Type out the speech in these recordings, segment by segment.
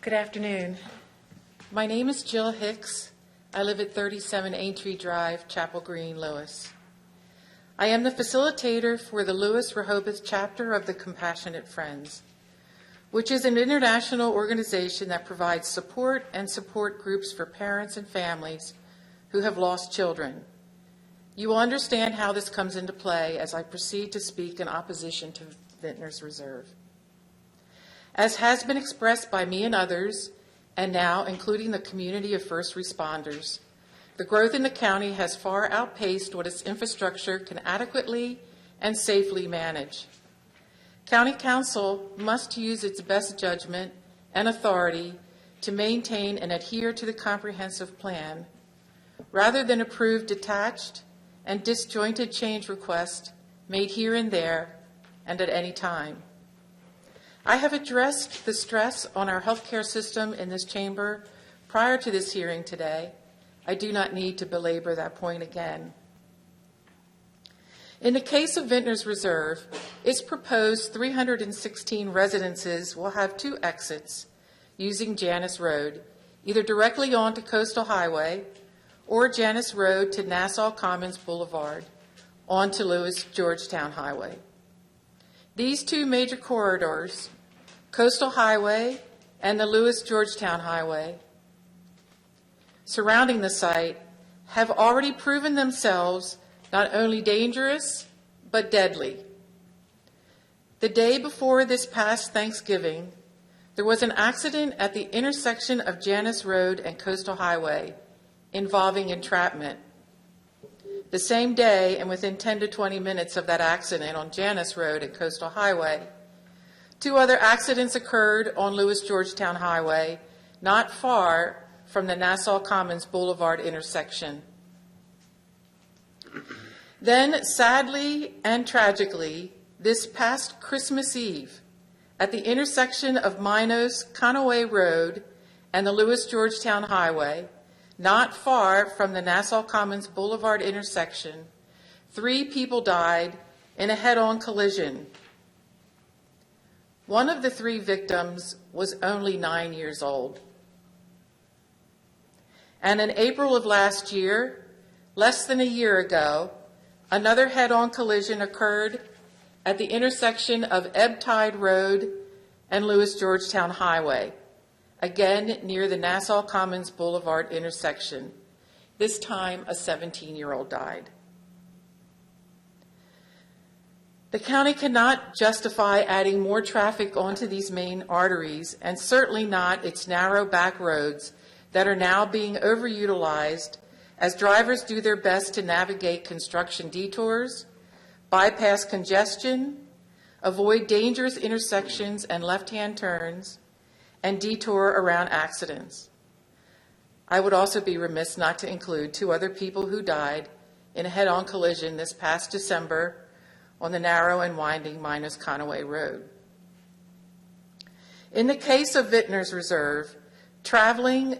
Good afternoon. My name is Jill Hicks. I live at 37 Aintree Drive, Chapel Green, Lewes. I am the facilitator for the Lewes Rehoboth chapter of the Compassionate Friends, which is an international organization that provides support and support groups for parents and families who have lost children. You will understand how this comes into play as I proceed to speak in opposition to Vintners Reserve. As has been expressed by me and others, and now including the community of first responders, the growth in the county has far outpaced what its infrastructure can adequately and safely manage. County Council must use its best judgment and authority to maintain and adhere to the comprehensive plan, rather than approve detached and disjointed change requests made here and there and at any time. I have addressed the stress on our healthcare system in this chamber prior to this hearing today. I do not need to belabor that point again. In the case of Vintners Reserve, its proposed 316 residences will have two exits using Janus Road, either directly onto Coastal Highway or Janus Road to Nassau Commons Boulevard onto Lewes Georgetown Highway. These two major corridors, Coastal Highway and the Lewes Georgetown Highway, surrounding the site, have already proven themselves not only dangerous, but deadly. The day before this past Thanksgiving, there was an accident at the intersection of Janus Road and Coastal Highway involving entrapment. The same day, and within 10 to 20 minutes of that accident on Janus Road and Coastal Highway, two other accidents occurred on Lewes Georgetown Highway, not far from the Nassau Commons Boulevard intersection. Then, sadly and tragically, this past Christmas Eve, at the intersection of Minos Conaway Road and the Lewes Georgetown Highway, not far from the Nassau Commons Boulevard intersection, 3 people died in a head-on collision. One of the 3 victims was only 9 years old. And in April of last year, less than a year ago, another head-on collision occurred at the intersection of Ebb Tide Road and Lewes Georgetown Highway, again near the Nassau Commons Boulevard intersection. This time, a 17-year-old died. The county cannot justify adding more traffic onto these main arteries, and certainly not its narrow back roads that are now being overutilized as drivers do their best to navigate construction detours, bypass congestion, avoid dangerous intersections and left-hand turns, and detour around accidents. I would also be remiss not to include 2 other people who died in a head-on collision this past December on the narrow and winding Minos Conaway Road. In the case of Vintners Reserve, traveling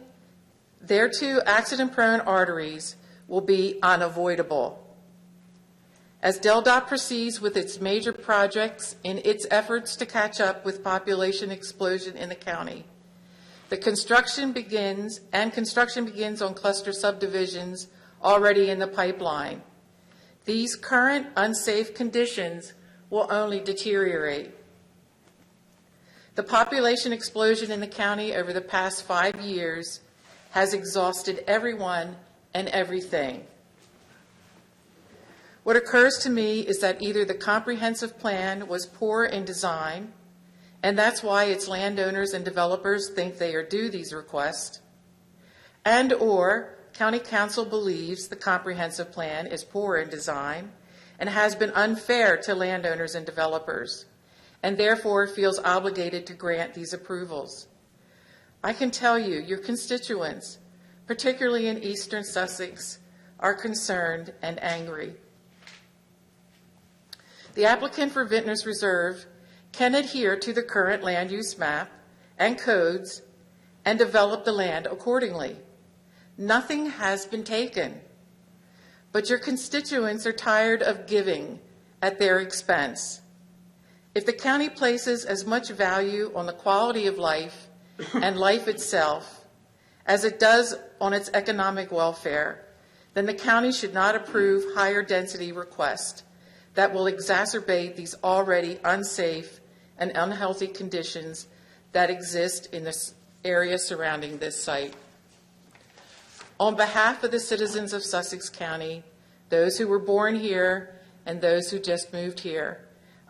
their 2 accident-prone arteries will be unavoidable. As DelDOT proceeds with its major projects in its efforts to catch up with population explosion in the county, construction begins on cluster subdivisions already in the pipeline. These current unsafe conditions will only deteriorate. The population explosion in the county over the past 5 years has exhausted everyone and everything. What occurs to me is that either the comprehensive plan was poor in design, and that's why its landowners and developers think they are due these requests, and or County Council believes the comprehensive plan is poor in design and has been unfair to landowners and developers, and therefore feels obligated to grant these approvals. I can tell you, your constituents, particularly in eastern Sussex, are concerned and angry. The applicant for Vintners Reserve can adhere to the current land use map and codes and develop the land accordingly. Nothing has been taken, but your constituents are tired of giving at their expense. If the county places as much value on the quality of life and life itself, as it does on its economic welfare, then the county should not approve higher density requests that will exacerbate these already unsafe and unhealthy conditions that exist in this area surrounding this site. On behalf of the citizens of Sussex County, those who were born here and those who just moved here,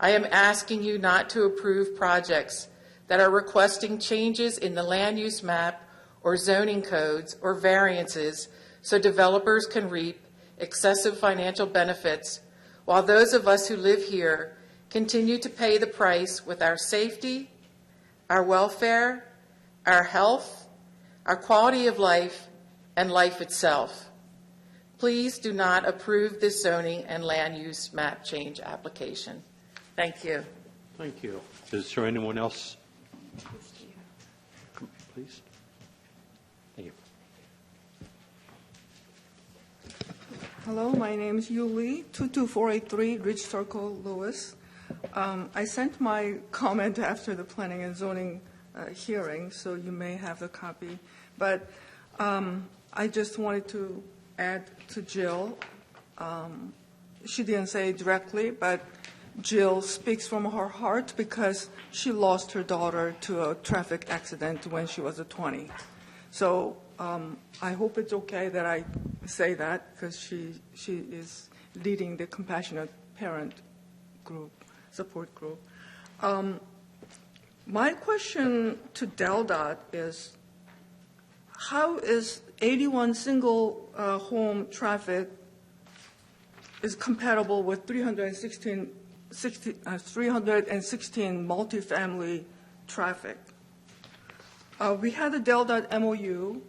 I am asking you not to approve projects that are requesting changes in the land use map or zoning codes or variances so developers can reap excessive financial benefits, while those of us who live here continue to pay the price with our safety, our welfare, our health, our quality of life, and life itself. Please do not approve this zoning and land use map change application. Thank you. Thank you. Is there anyone else? Please. Thank you. Hello, my name is Yu Lee, 22483 Ridge Circle, Lewes. I sent my comment after the planning and zoning hearing, so you may have the copy. But I just wanted to add to Jill. She didn't say it directly, but Jill speaks from her heart because she lost her daughter to a traffic accident when she was 20. So I hope it's okay that I say that because she is leading the Compassionate Parent group, support group. My question to DelDOT is, how is 81 single home traffic is compatible with 316 multifamily traffic? We had a DelDOT MOU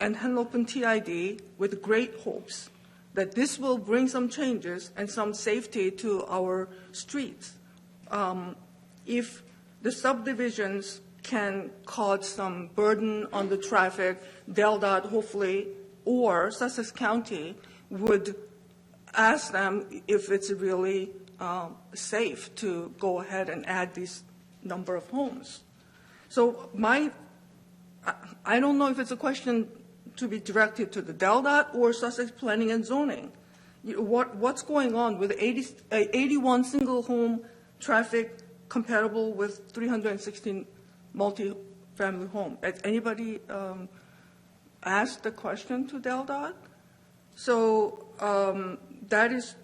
and Henlopen TID with great hopes that this will bring some changes and some safety to our streets. If the subdivisions can cause some burden on the traffic, DelDOT hopefully, or Sussex County would ask them if it's really safe to go ahead and add this number of homes. So I don't know if it's a question to be directed to the DelDOT or Sussex Planning and Zoning. What's going on with 81 single home traffic compatible with 316 multi-family home? Has anybody asked the question to DelDOT? So that is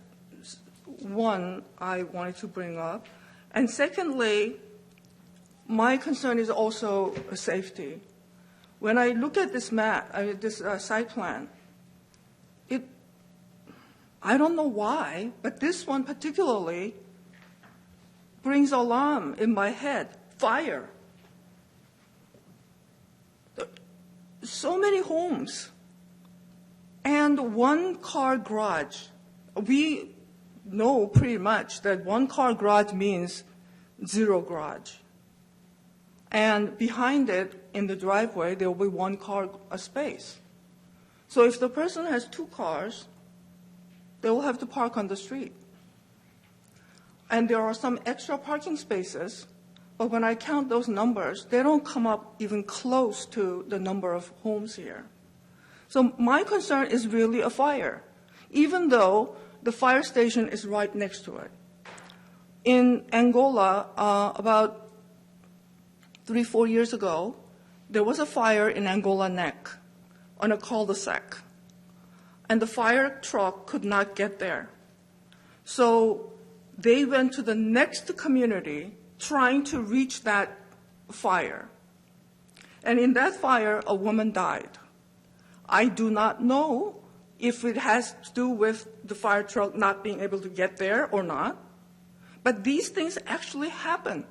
one I wanted to bring up. And secondly, my concern is also safety. When I look at this map, this site plan, I don't know why, but this one particularly brings alarm in my head. Fire. So many homes and one-car garage. We know pretty much that one-car garage means zero garage. And behind it, in the driveway, there will be one car space. So if the person has two cars, they will have to park on the street. And there are some extra parking spaces, but when I count those numbers, they don't come up even close to the number of homes here. So my concern is really a fire, even though the fire station is right next to it. In Angola, about 3-4 years ago, there was a fire in Angola Neck on a cul-de-sac, and the fire truck could not get there. So they went to the next community trying to reach that fire. And in that fire, a woman died. I do not know if it has to do with the fire truck not being able to get there or not, but these things actually happen.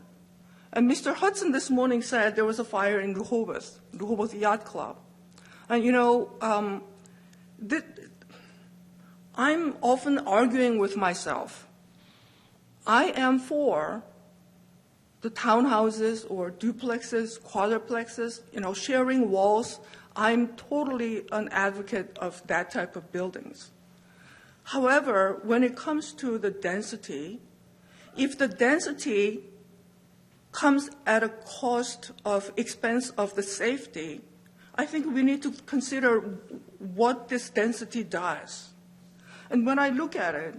And Mr. Hudson this morning said there was a fire in Rehoboth Yacht Club. And I'm often arguing with myself. I am for the townhouses or duplexes, quadruplexes, sharing walls. I'm totally an advocate of that type of buildings. However, when it comes to the density, if the density comes at a cost of expense of the safety, I think we need to consider what this density does. And when I look at it,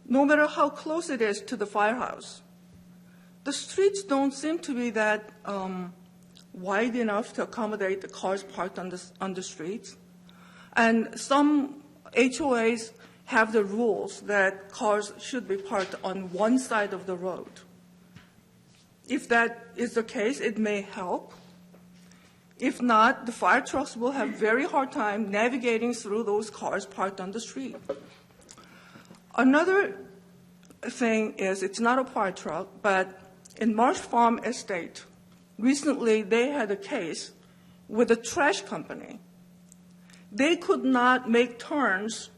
no matter how close it is to the firehouse, the streets don't seem to be that wide enough to accommodate the cars parked on the streets. And some HOAs have the rules that cars should be parked on one side of the road. If that is the case, it may help. If not, the fire trucks will have very hard time navigating through those cars parked on the street. Another thing is, it's not a fire truck, but in Marsh Farm Estate, recently they had a case with a trash company. They could not make turns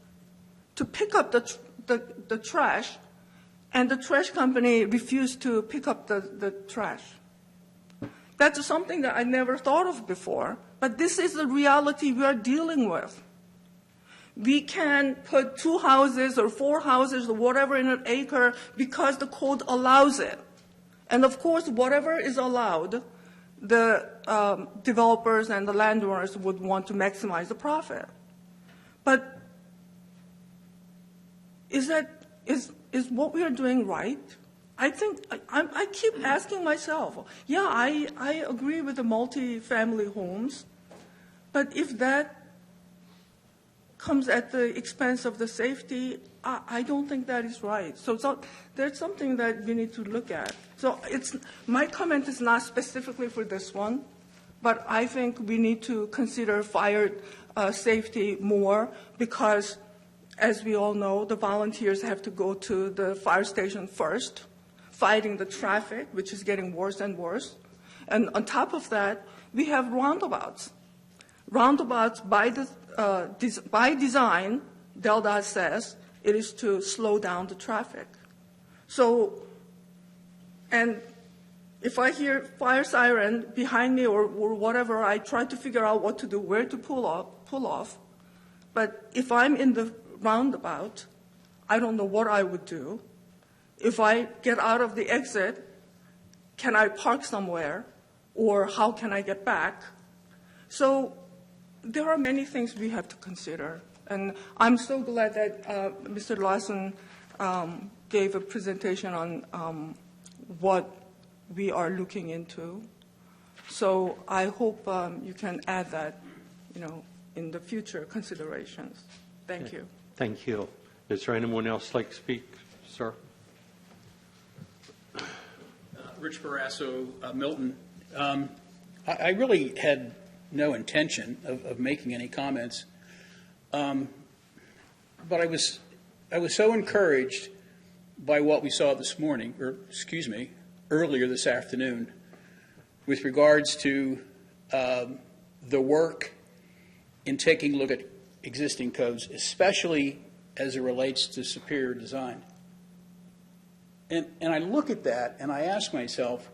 to pick up the trash, and the trash company refused to pick up the trash. That's something that I never thought of before, but this is the reality we are dealing with. We can put 2 houses or 4 houses or whatever in an acre because the code allows it. And of course, whatever is allowed, the developers and the landowners would want to maximize the profit. But is what we are doing right? I think I keep asking myself, yeah, I agree with the multi-family homes, but if that comes at the expense of the safety, I don't think that is right. So there's something that we need to look at. So my comment is not specifically for this one, but I think we need to consider fire safety more because, as we all know, the volunteers have to go to the fire station first, fighting the traffic, which is getting worse and worse. And on top of that, we have roundabouts. Roundabouts by design, DelDOT says, it is to slow down the traffic. So, and if I hear fire siren behind me or whatever, I try to figure out what to do, where to pull off. But if I'm in the roundabout, I don't know what I would do. If I get out of the exit, can I park somewhere? Or how can I get back? So there are many things we have to consider. And I'm so glad that Mr. Lawson gave a presentation on what we are looking into. So I hope you can add that, in the future considerations. Thank you. Thank you. Is there anyone else like to speak, sir? Rich Barrasso, Milton. I really had no intention of making any comments, but I was so encouraged by what we saw this morning, earlier this afternoon, with regards to the work in taking a look at existing codes, especially as it relates to superior design. And I look at that and I ask myself,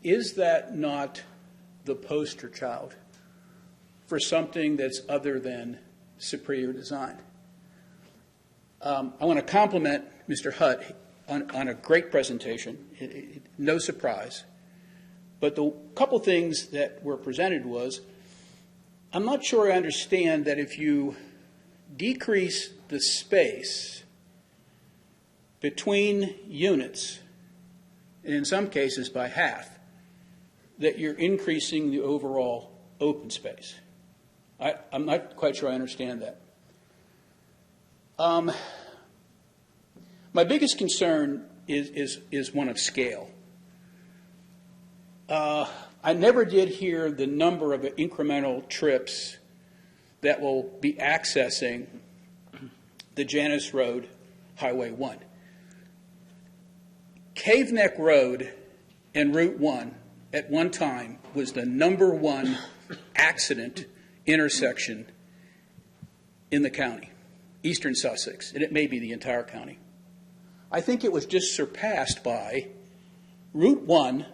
is that not the poster child for something that's other than superior design? I want to compliment Mr. Hutt on a great presentation, no surprise. But the couple things that were presented was, I'm not sure I understand that if you decrease the space between units, and in some cases by half, that you're increasing the overall open space. I'm not quite sure I understand that. My biggest concern is one of scale. I never did hear the number of incremental trips that will be accessing the Janus Road Highway 1. Cave Neck Road and Route 1 at one time was the #1 accident intersection in the county, eastern Sussex, and it may be the entire county. I think it was just surpassed by Route 1,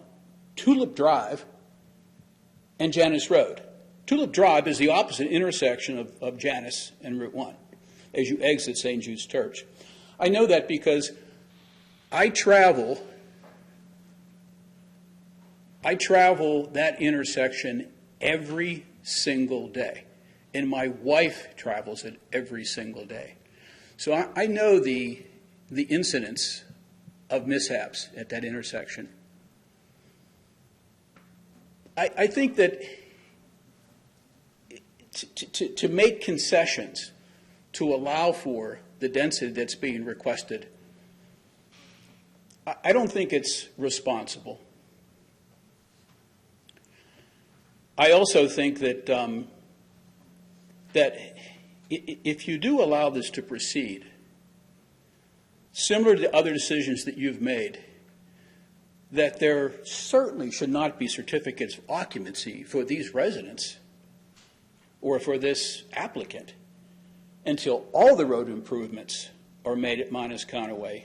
Tulip Drive, and Janus Road. Tulip Drive is the opposite intersection of Janus and Route 1 as you exit St. Jude's Church. I know that because I travel I travel that intersection every single day, and my wife travels it every single day. So I know the incidence of mishaps at that intersection. I think that to make concessions to allow for the density that's being requested, I don't think it's responsible. I also think that that if you do allow this to proceed, similar to other decisions that you've made, that there certainly should not be certificates of occupancy for these residents or for this applicant until all the road improvements are made at Minas Conaway,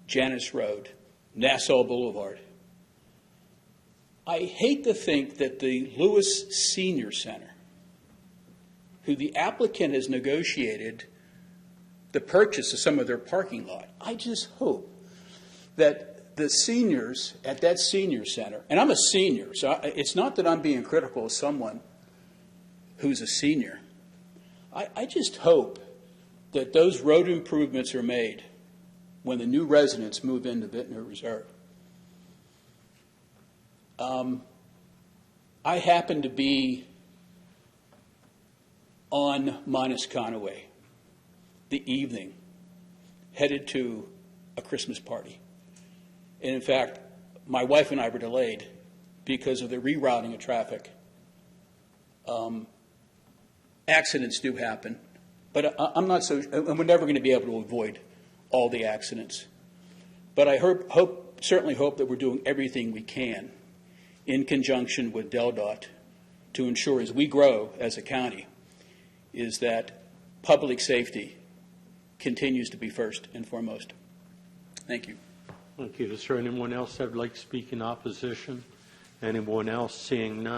Janus Road, Nassau Boulevard. I hate to think that the Lewes Senior Center, who the applicant has negotiated the purchase of some of their parking lot, I just hope that the seniors at that senior center, and I'm a senior, so it's not that I'm being critical of someone who's a senior. I just hope that those road improvements are made when the new residents move into Vintner Reserve. I happen to be on Minas Conaway the evening, headed to a Christmas party. And in fact, my wife and I were delayed because of the rerouting of traffic. Accidents do happen, but I'm not so, and we're never going to be able to avoid all the accidents. But I certainly hope that we're doing everything we can in conjunction with DelDOT to ensure, as we grow as a county, is that public safety continues to be first and foremost. Thank you. Thank you. Is there anyone else that would like to speak in opposition? Anyone else? Seeing none.